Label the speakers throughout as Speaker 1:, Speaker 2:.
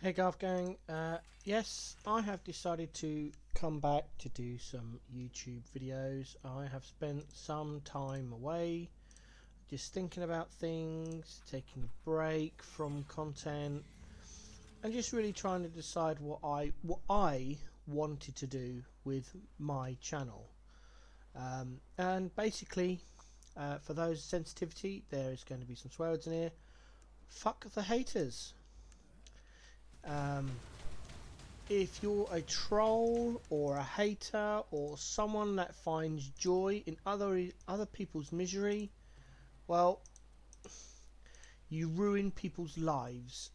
Speaker 1: Hey Golf Gang, yes, I have decided to come back to do some YouTube videos. I have spent some time away just thinking about things, taking a break from content, and just really trying to decide what I wanted to do with my channel. And basically, for those sensitivity, there is going to be some swear words in here. Fuck the haters. Um, if you're a troll or a hater or someone that finds joy in other people's misery, well, you ruin people's lives.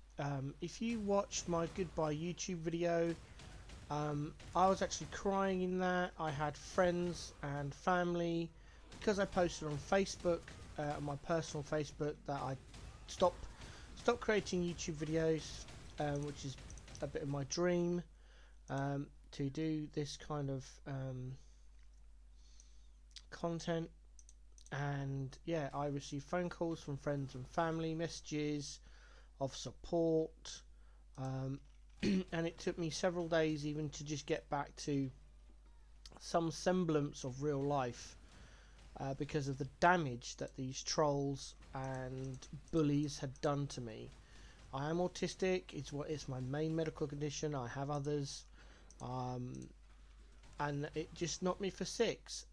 Speaker 1: If you watched my goodbye YouTube video, I was actually crying in that. I had friends and family because I posted on Facebook, my personal Facebook, that I stopped creating YouTube videos, which is a bit of my dream. To do this kind of content, and yeah, I received phone calls from friends and family, messages of support, um, and it took me several days even to just get back to some semblance of real life, because of the damage that these trolls and bullies had done to me. I am autistic. It's my main medical condition. I have others. um, and it just knocked me for six.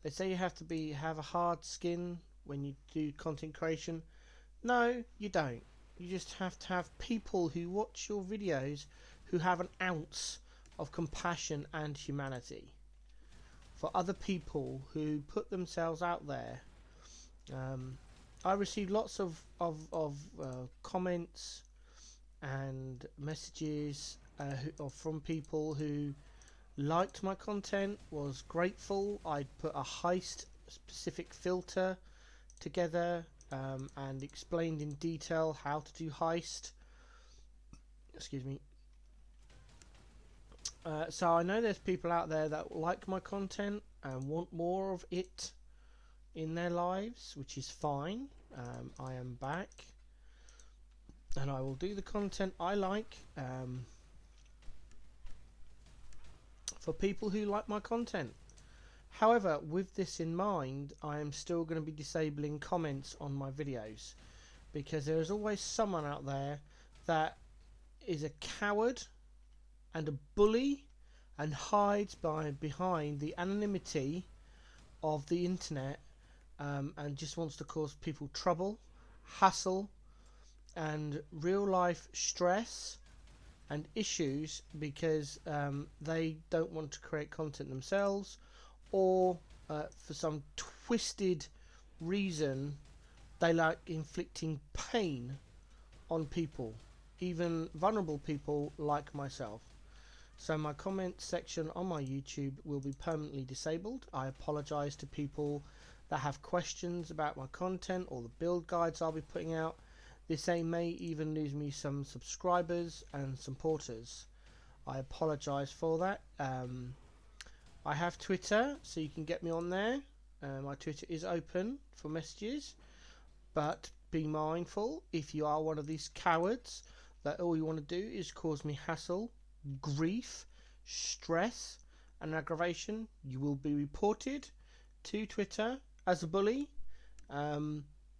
Speaker 1: They say you have to have a hard skin when you do content creation. No, you don't. You just have to have people who watch your videos who have an ounce of compassion and humanity for other people who put themselves out there. Um, I received lots of comments and messages from people who liked my content, was grateful. I'd put a heist specific filter together, and explained in detail how to do heist. Excuse me. So I know there's people out there that like my content and want more of it in their lives, which is fine. I am back, and I will do the content I like, for people who like my content. However, with this in mind, I am still going to be disabling comments on my videos, because there is always someone out there that is a coward and a bully and hides behind the anonymity of the internet, and just wants to cause people trouble, hassle, and real life stress and issues, because they don't want to create content themselves, or for some twisted reason they like inflicting pain on people, even vulnerable people like myself. So my comment section on my YouTube will be permanently disabled. I apologise to people that have questions about my content or the build guides I'll be putting out. This may even lose me some subscribers and supporters. I apologise for that. I have Twitter, so you can get me on there. My Twitter is open for messages, but be mindful, if you are one of these cowards that all you want to do is cause me hassle, grief, stress, and aggravation, you will be reported to Twitter as a bully.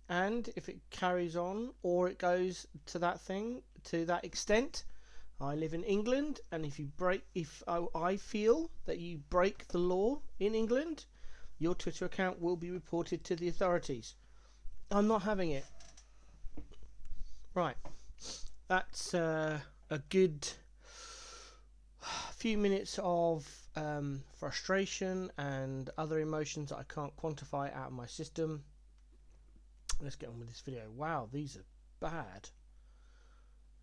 Speaker 1: And if it carries on, or it goes to that extent, I live in England, and if I feel that you break the law in England, your Twitter account will be reported to the authorities. I'm not having it. Right, that's a good few minutes of frustration and other emotions that I can't quantify out of my system. Let's get on with this video. Wow, these are bad.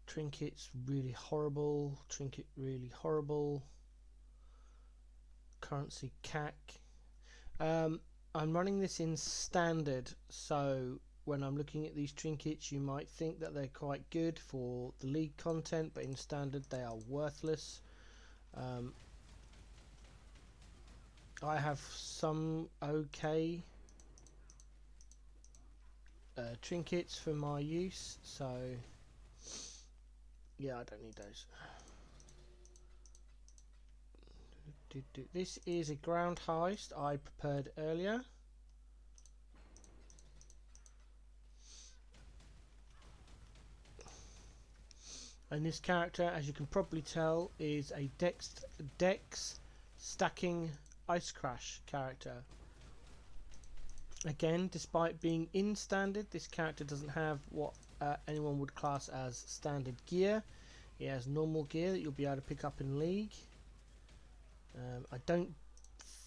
Speaker 1: Trinket's really horrible. Trinket really horrible. Currency CAC. I'm running this in standard, so when I'm looking at these trinkets, you might think that they're quite good for the league content, but in standard they are worthless. I have some okay trinkets for my use, so Yeah, I don't need those. This is a ground heist I prepared earlier. And this character, as you can probably tell, is a dex stacking ice crash character. Again, despite being in standard, this character doesn't have what anyone would class as standard gear. He has normal gear that you'll be able to pick up in League. I don't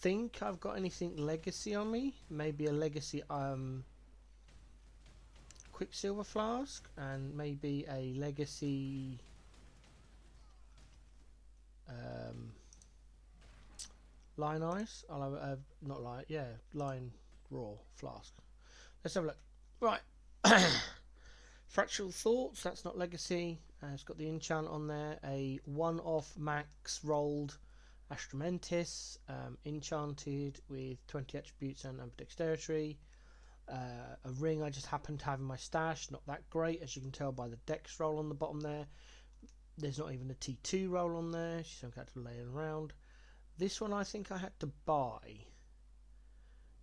Speaker 1: think I've got anything legacy on me. Maybe a legacy Quicksilver flask, and maybe a legacy line ice. I'll have not line, yeah, line raw flask. Let's have a look. Right. Fractal Thoughts, that's not legacy. It's got the enchant on there. A one-off max rolled Astramentis, enchanted with 20 attributes and ambidexterity. A ring I just happen to have in my stash, not that great, as you can tell by the dex roll on the bottom there. There's not even a T2 roll on there. She's some character laying around. This one I think I had to buy.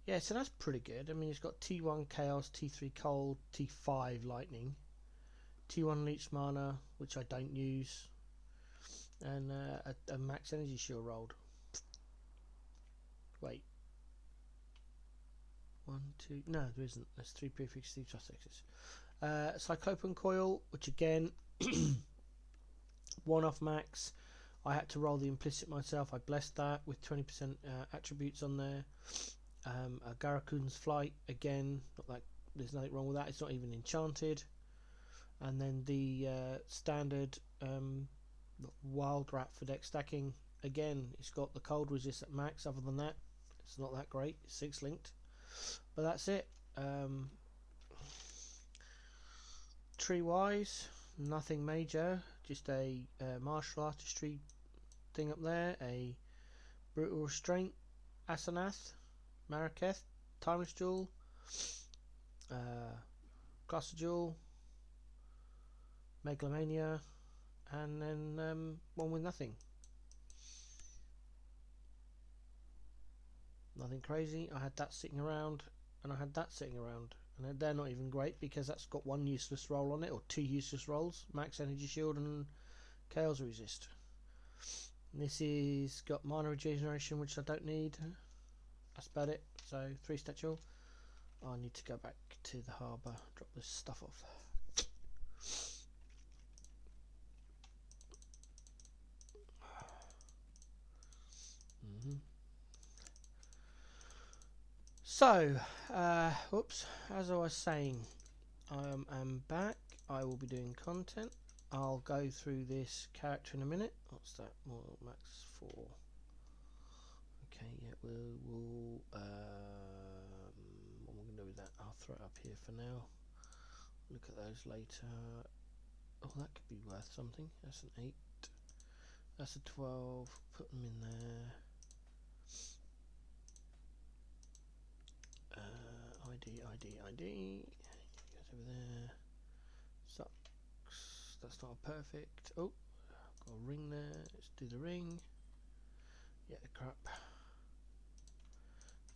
Speaker 1: Yeah, so that's pretty good. I mean, it's got T1 Chaos, T3 Cold, T5 Lightning, T1 Leech Mana, which I don't use, and a Max Energy Shield rolled. Wait. 1, 2... No, there isn't. There's 3 prefix, 3 suffixes. Cyclopean Coil, which again, one-off max. I had to roll the implicit myself. I blessed that with 20% attributes on there. A Garakun's Flight, again, not like there's nothing wrong with that. It's not even enchanted. And then the standard Wild Rat for deck stacking. Again, it's got the cold resist at max. Other than that, it's not that great. It's 6 linked, but that's it. Tree wise, nothing major. Just a martial artistry thing up there. A brutal restraint, Asenath, Maraketh, Timeless Jewel, Cluster Jewel, Megalomania, and then one with nothing. Nothing crazy. I had that sitting around, and I had that sitting around, and they're not even great because that's got one useless roll on it, or 2 useless rolls: Max Energy Shield and Chaos Resist. And this is got Mana Regeneration, which I don't need. That's about it. So 3 statue. I need to go back to the harbour, drop this stuff off. So, whoops, as I was saying, I am back. I will be doing content. I'll go through this character in a minute. What's that? More max 4. Okay, yeah, we'll what am I going to do with that? I'll throw it up here for now. Look at those later. Oh, that could be worth something. That's an 8. That's a 12. Put them in there. ID. Goes over there. Sucks. That's not a perfect. Oh, got a ring there. Let's do the ring. Yeah, crap.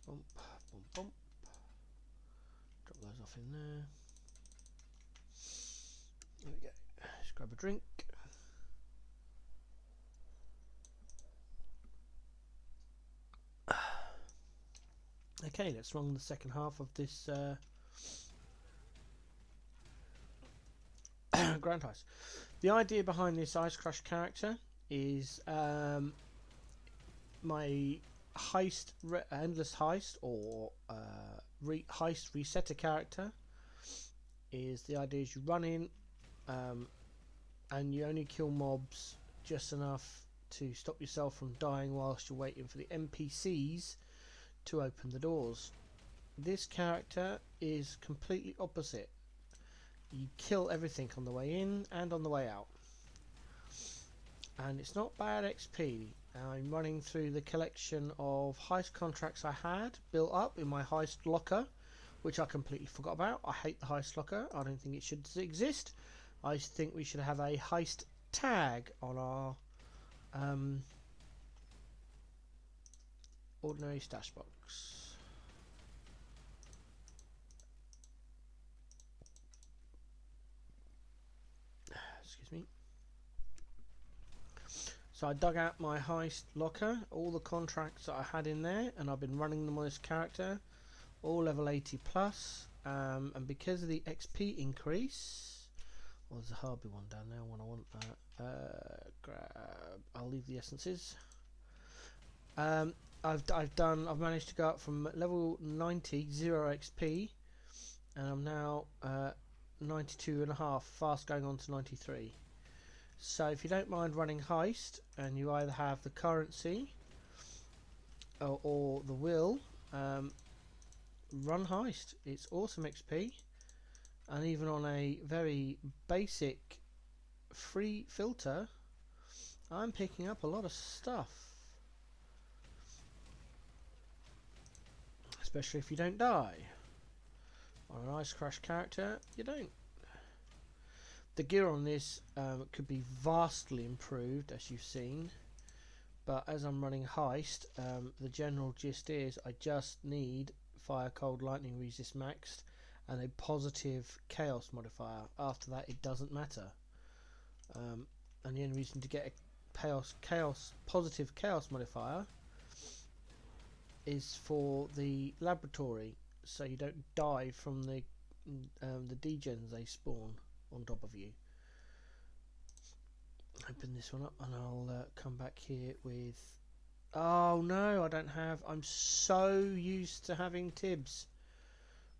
Speaker 1: Bump. Drop those off in there. There we go. Let's grab a drink. Okay, let's run the second half of this Grand Heist. The idea behind this Ice Crush character is my heist, endless heist, or heist resetter character. Is the idea is you run in and you only kill mobs just enough to stop yourself from dying whilst you're waiting for the NPCs to open the doors. This character is completely opposite. You kill everything on the way in and on the way out, and it's not bad XP. I'm running through the collection of heist contracts I had built up in my heist locker, which I completely forgot about. I hate the heist locker. I don't think it should exist. I think we should have a heist tag on our ordinary stash box. Excuse me. So I dug out my heist locker, all the contracts that I had in there, and I've been running them on this character, all level 80 plus, and because of the XP increase, well, there's a Harby one down there when I want that. Grab. I'll leave the essences. I've managed to go up from level 90, 0 XP, and I'm now 92.5, fast going on to 93. So if you don't mind running heist, and you either have the currency or the will, run heist. It's awesome XP, and even on a very basic free filter, I'm picking up a lot of stuff, especially if you don't die. On an Ice Crash character, you don't. The gear on this could be vastly improved, as you've seen, but as I'm running heist, the general gist is I just need fire, cold, lightning resist maxed and a positive chaos modifier. After that, it doesn't matter, and the only reason to get a positive chaos modifier is for the laboratory, so you don't die from the degens they spawn on top of you. Open this one up and I'll come back here with... Oh no, I don't have... I'm so used to having Tibs.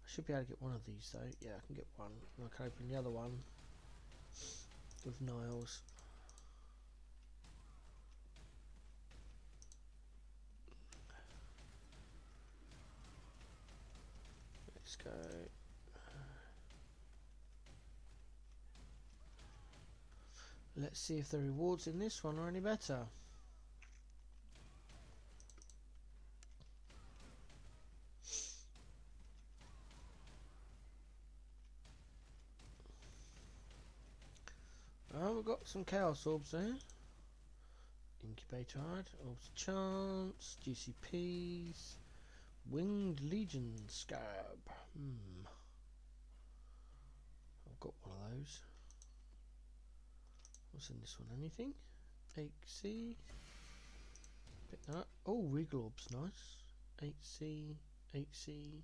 Speaker 1: I should be able to get one of these though. Yeah, I can get one. And I can open the other one with Niles. Let's go. Let's see if the rewards in this one are any better. Oh, we've got some Chaos Orbs there. Incubator Hide, Orbs of Chance, GCPs, Winged Legion Scarab. I've got one of those. What's in this one? Anything? 8C. Pick that up. Oh, Regal Orb's nice. 8C, 8C,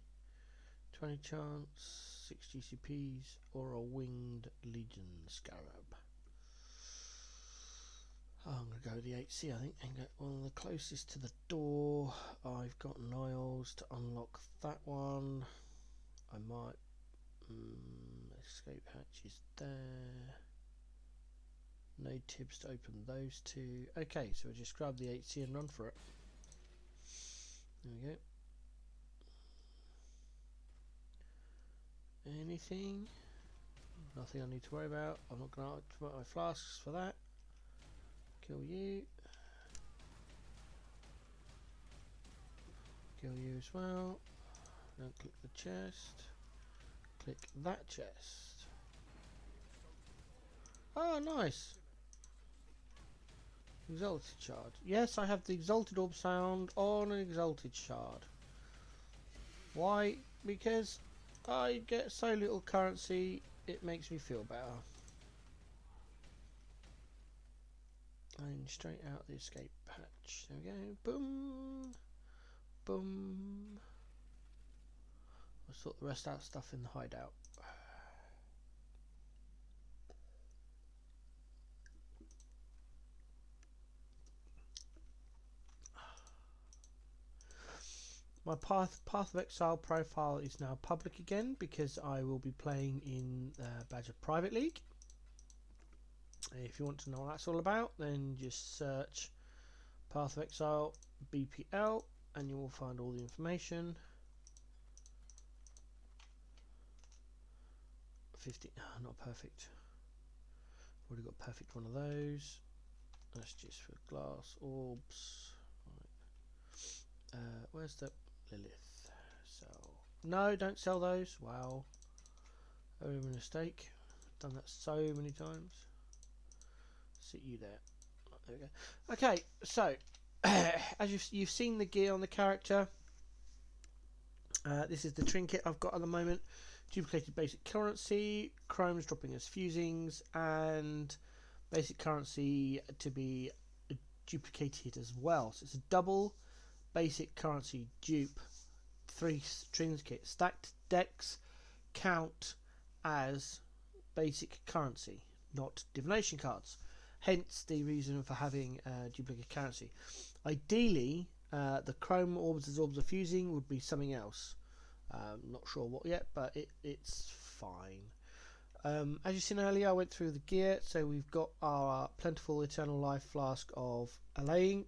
Speaker 1: 20 chance, 6 GCPs, or a Winged Legion Scarab. Oh, I'm going to go with the 8C, I think, and get one of the closest to the door. I've got Niles to unlock that one. I might... escape hatch is there. No Tibs to open those two. Okay, so we'll just grab the 8C and run for it. There we go. Anything? Nothing I need to worry about. I'm not going to activate my flasks for that. Kill you. Kill you as well. Don't click the chest. Click that chest. Oh, nice. Exalted Shard. Yes, I have the Exalted Orb sound on an Exalted Shard. Why? Because I get so little currency, it makes me feel better. And straight out the escape hatch. There we go. Boom. Boom. I'll sort the rest out stuff in the hideout. My Path of Exile profile is now public again because I will be playing in Badger Private League. If you want to know what that's all about, then just search Path of Exile BPL and you will find all the information. 50, not perfect. Already got perfect one of those. That's just for glass orbs. Right. Where's the Lilith? Sell. No, don't sell those. Wow. A mistake. Done that so many times. sit you there. There we go. Okay, so as you've seen the gear on the character. This is the trinket I've got at the moment. Duplicated basic currency, chromes dropping as fusings, and basic currency to be duplicated as well. So it's a double basic currency dupe, 3 trinket. Stacked decks count as basic currency, not divination cards. Hence the reason for having duplicate currency. Ideally, the chrome orbs of fusing would be something else. Not sure what yet, but it's fine. As you've seen earlier, I went through the gear. So we've got our plentiful eternal life flask of allaying,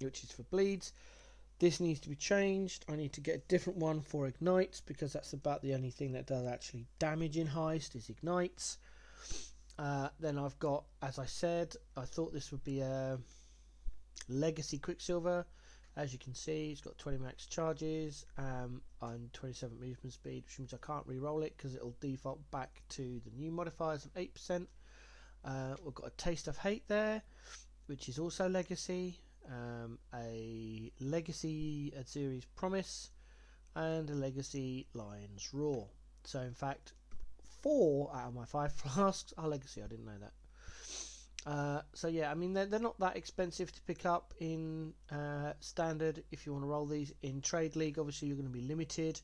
Speaker 1: which is for bleeds. This needs to be changed. I need to get a different one for ignites, because that's about the only thing that does actually damage in Heist is ignites. Then I've got, as I said, I thought this would be a legacy Quicksilver. As you can see, it's got 20 max charges and 27 movement speed, which means I can't re-roll it because it'll default back to the new modifiers of 8%. We've got a Taste of Hate there, which is also legacy, a legacy Azuri's Promise, and a legacy Lion's Roar. So in fact, 4 out of my 5 flasks are legacy. I didn't know that. So yeah, I mean they're not that expensive to pick up in standard. If you want to roll these in Trade League, obviously you're going to be limited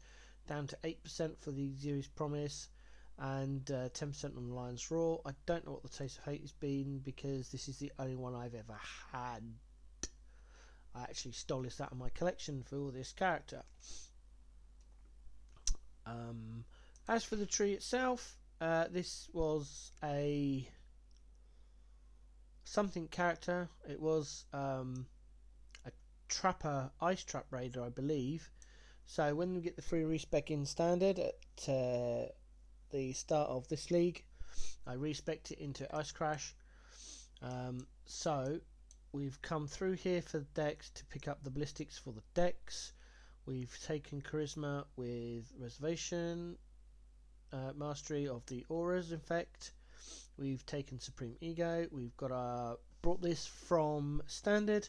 Speaker 1: down to 8% for the Azuri's Promise and 10% on the Lion's Roar. I don't know what the Taste of Hate has been, because this is the only one I've ever had. I actually stole this out of my collection for this character. As for the tree itself, this was a something character. It was a trapper, ice trap raider, I believe. So when we get the free respec in standard at the start of this league, I respec it into Ice Crash. So we've come through here for the decks to pick up the ballistics for the decks. We've taken charisma with reservation, mastery of the auras infect. We've taken Supreme Ego. We've got brought this from standard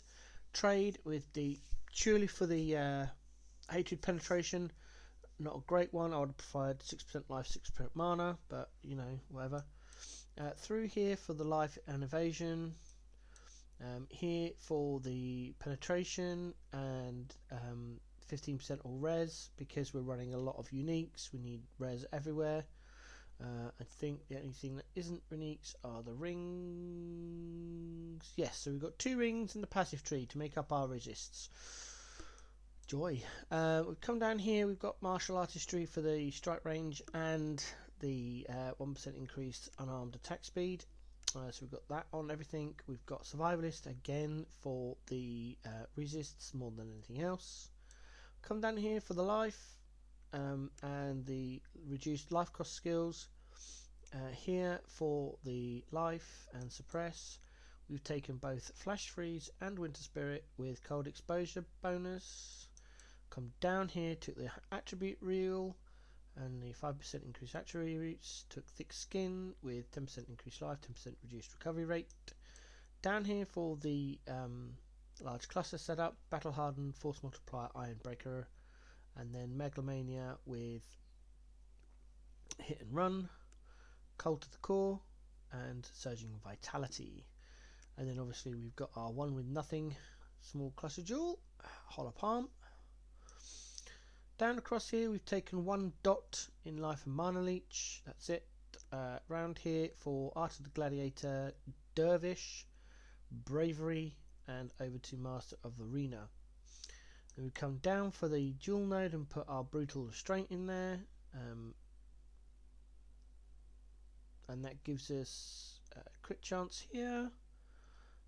Speaker 1: trade with the purely for the hatred penetration. Not a great one. I would have preferred 6% life, 6% mana, but you know, whatever. Through here for the life and evasion. Here for the penetration and 15% all res, because we're running a lot of uniques. We need res everywhere. I think the only thing that isn't uniques are the rings. Yes, so we've got 2 rings in the passive tree to make up our resists. Joy. We've come down here, we've got martial artistry for the strike range and the 1% increased unarmed attack speed. So we've got that on everything. We've got survivalist again for the resists more than anything else. Come down here for the life and the reduced life cost skills. Here for the life and suppress, we've taken both flash freeze and winter spirit with cold exposure bonus. Come down here, took the attribute reel and the 5% increased attributes. Took thick skin with 10% increased life, 10% reduced recovery rate. Down here for the large cluster setup, battle hardened, force multiplier, iron breaker, and then megalomania with hit and run, cold to the core, and surging vitality. And then obviously we've got our one with nothing, small cluster jewel, hollow palm. Down across here we've taken 1 dot in life and mana leech. That's it. Round here for art of the gladiator, dervish, bravery, and over to master of the arena. And we come down for the dual node and put our brutal restraint in there, and that gives us crit chance here,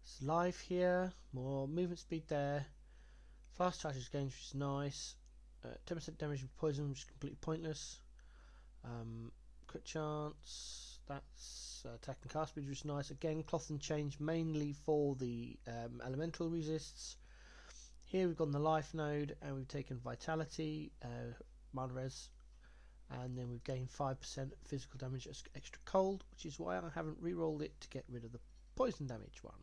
Speaker 1: it's life here, more movement speed there, fast charges gains, which is nice, 10% damage with poison, which is completely pointless, crit chance, that's attack and cast speed, which is nice. Again, cloth and change mainly for the elemental resists. Here we've got the life node and we've taken vitality, mana res, and then we've gained 5% physical damage as extra cold, which is why I haven't re-rolled it to get rid of the poison damage one.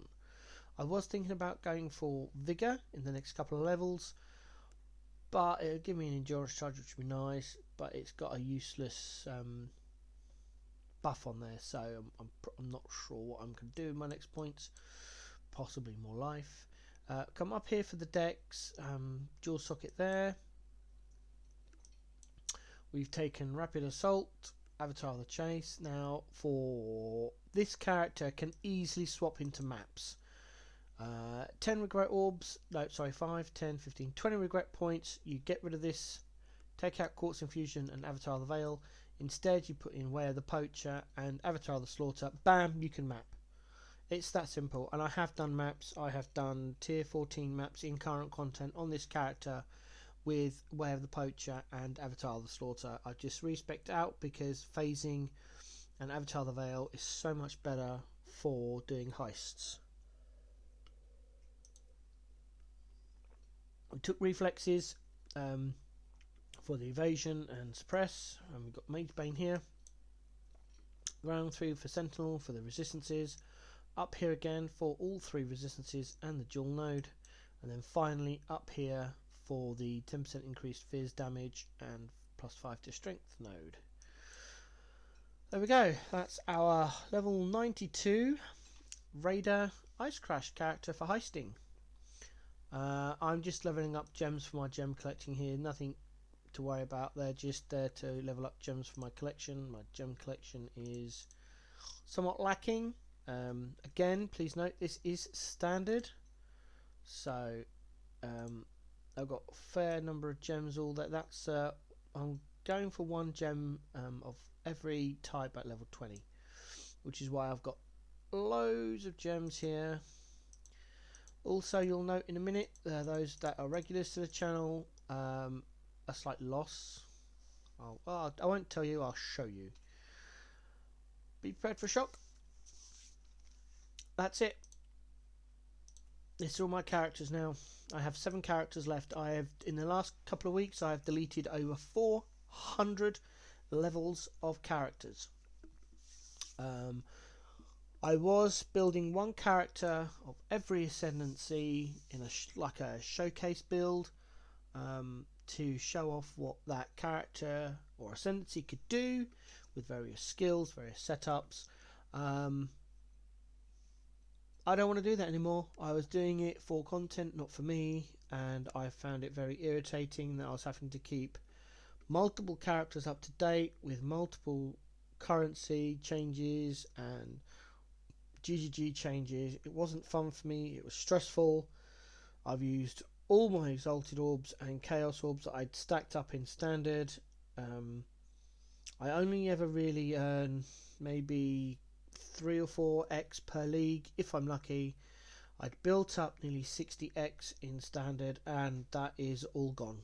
Speaker 1: I was thinking about going for Vigor in the next couple of levels, but it would give me an endurance charge, which would be nice, but it's got a useless buff on there, so I'm not sure what I'm going to do in my next points. Possibly more life. Come up here for the decks, dual socket there. We've taken Rapid Assault, Avatar of the Chase. Now for this character can easily swap into maps. 10 regret orbs, no sorry 5, 10, 15, 20 regret points. You get rid of this, take out Quartz Infusion and Avatar of the Veil. Instead you put in Way of the Poacher and Avatar of the Slaughter. Bam, you can map. It's that simple, and I have done maps. I have done tier 14 maps in current content on this character with Way of the Poacher and Avatar of the Slaughter. I just respect out because phasing and Avatar of the Veil is so much better for doing heists. We took reflexes for the evasion and suppress, and we've got Mage Bane here. Round 3 for Sentinel for the resistances. Up here again for all 3 resistances and the dual node, and then finally up here for the 10% increased fizz damage and +5 to strength node. There we go, that's our level 92 Raider Ice Crash character for heisting. I'm just leveling up gems for my gem collecting here, nothing to worry about. They're just there to level up gems for my collection. My gem collection is somewhat lacking. Again, please note this is standard, so I've got a fair number of gems. All that's I'm going for 1 gem of every type at level 20, which is why I've got loads of gems here. Also, you'll note in a minute, those that are regulars to the channel, a slight loss. I won't tell you, I'll show you. Be prepared for shock. That's it. This are all my characters now. I have 7 characters left. I have, in the last couple of weeks, I have deleted over 400 levels of characters. I was building 1 character of every ascendancy in like a showcase build to show off what that character or ascendancy could do with various skills, various setups. I don't want to do that anymore. I was doing it for content, not for me, and I found it very irritating that I was having to keep multiple characters up to date with multiple currency changes and GGG changes. It wasn't fun for me, it was stressful. I've used all my exalted orbs and chaos orbs that I'd stacked up in standard. I only ever really earn maybe 3 or 4x per league if I'm lucky. I'd built up nearly 60x in standard and that is all gone.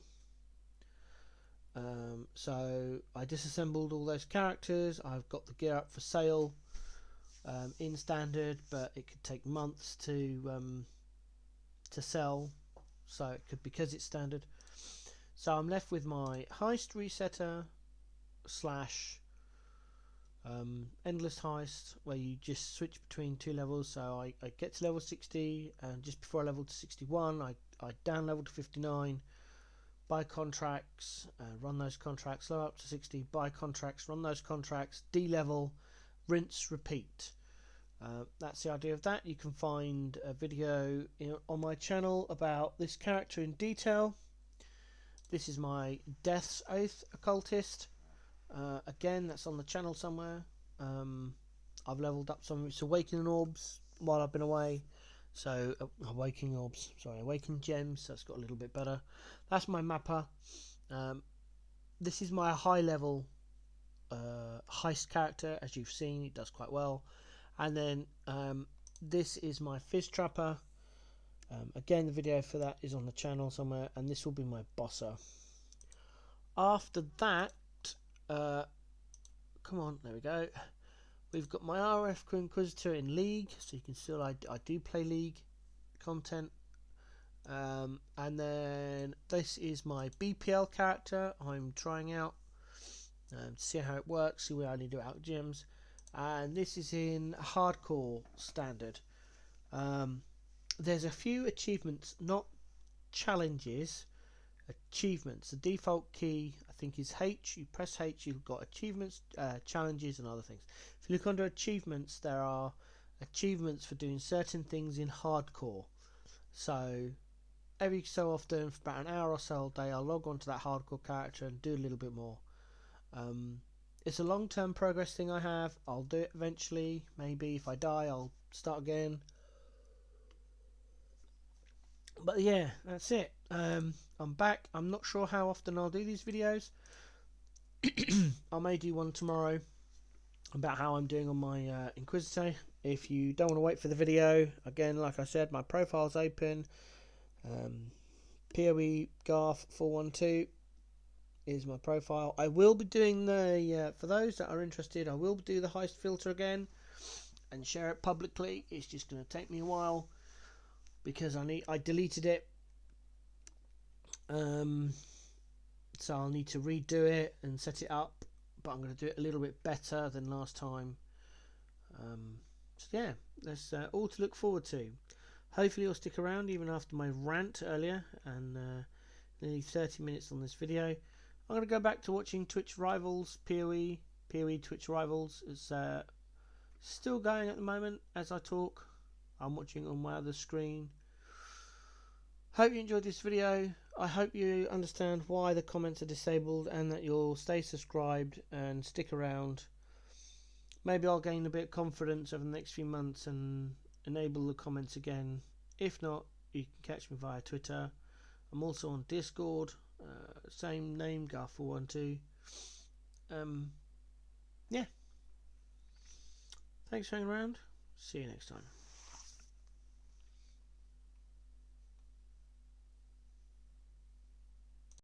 Speaker 1: So I disassembled all those characters. I've got the gear up for sale in standard, but it could take months to sell, so it could, because it's standard. So I'm left with my heist resetter slash endless heist, where you just switch between 2 levels. So I get to level 60, and just before I level to 61 I down level to 59, buy contracts, run those contracts, lower up to 60, buy contracts, run those contracts, D-level, rinse, repeat. That's the idea of that. You can find a video on my channel about this character in detail. This is my Death's Oath occultist. Again, that's on the channel somewhere. I've leveled up some of its awakening orbs while I've been away. So awakening gems. So it's got a little bit better. That's my mapper. This is my high level heist character. As you've seen, it does quite well. And then this is my fizz trapper. Again, the video for that is on the channel somewhere, and this will be my bosser. After that, come on, there we go. We've got my RF Crew Inquisitor in League, so you can see I do play League content. And then this is my BPL character I'm trying out to see how it works, see where I need to out gems. and this is in hardcore standard. There's a few achievements, not challenges, achievements. The default key I think is H. You press H, you've got achievements, challenges and other things. If you look under achievements, there are achievements for doing certain things in hardcore. So every so often, for about an hour or so a day, I'll log on to that hardcore character and do a little bit more. It's a long-term progress thing I have. I'll do it eventually. Maybe if I die, I'll start again. But yeah, that's it. I'm back. I'm not sure how often I'll do these videos. I may do one tomorrow about how I'm doing on my Inquisitor. If you don't want to wait for the video, again, like I said, my profile's open. PoE Garth 412 is my profile. I will be doing the for those that are interested, I will do the heist filter again and share it publicly. It's just going to take me a while because I deleted it, so I'll need to redo it and set it up, but I'm going to do it a little bit better than last time. So yeah, that's all to look forward to. Hopefully you'll stick around even after my rant earlier and nearly 30 minutes on this video. I'm going to go back to watching Twitch Rivals, PoE Twitch Rivals. It's still going at the moment as I talk. I'm watching on my other screen. Hope you enjoyed this video. I hope you understand why the comments are disabled and that you'll stay subscribed and stick around. Maybe I'll gain a bit of confidence over the next few months and enable the comments again. If not, you can catch me via Twitter. I'm also on Discord, same name, Gar412. Yeah. Thanks for hanging around. See you next time.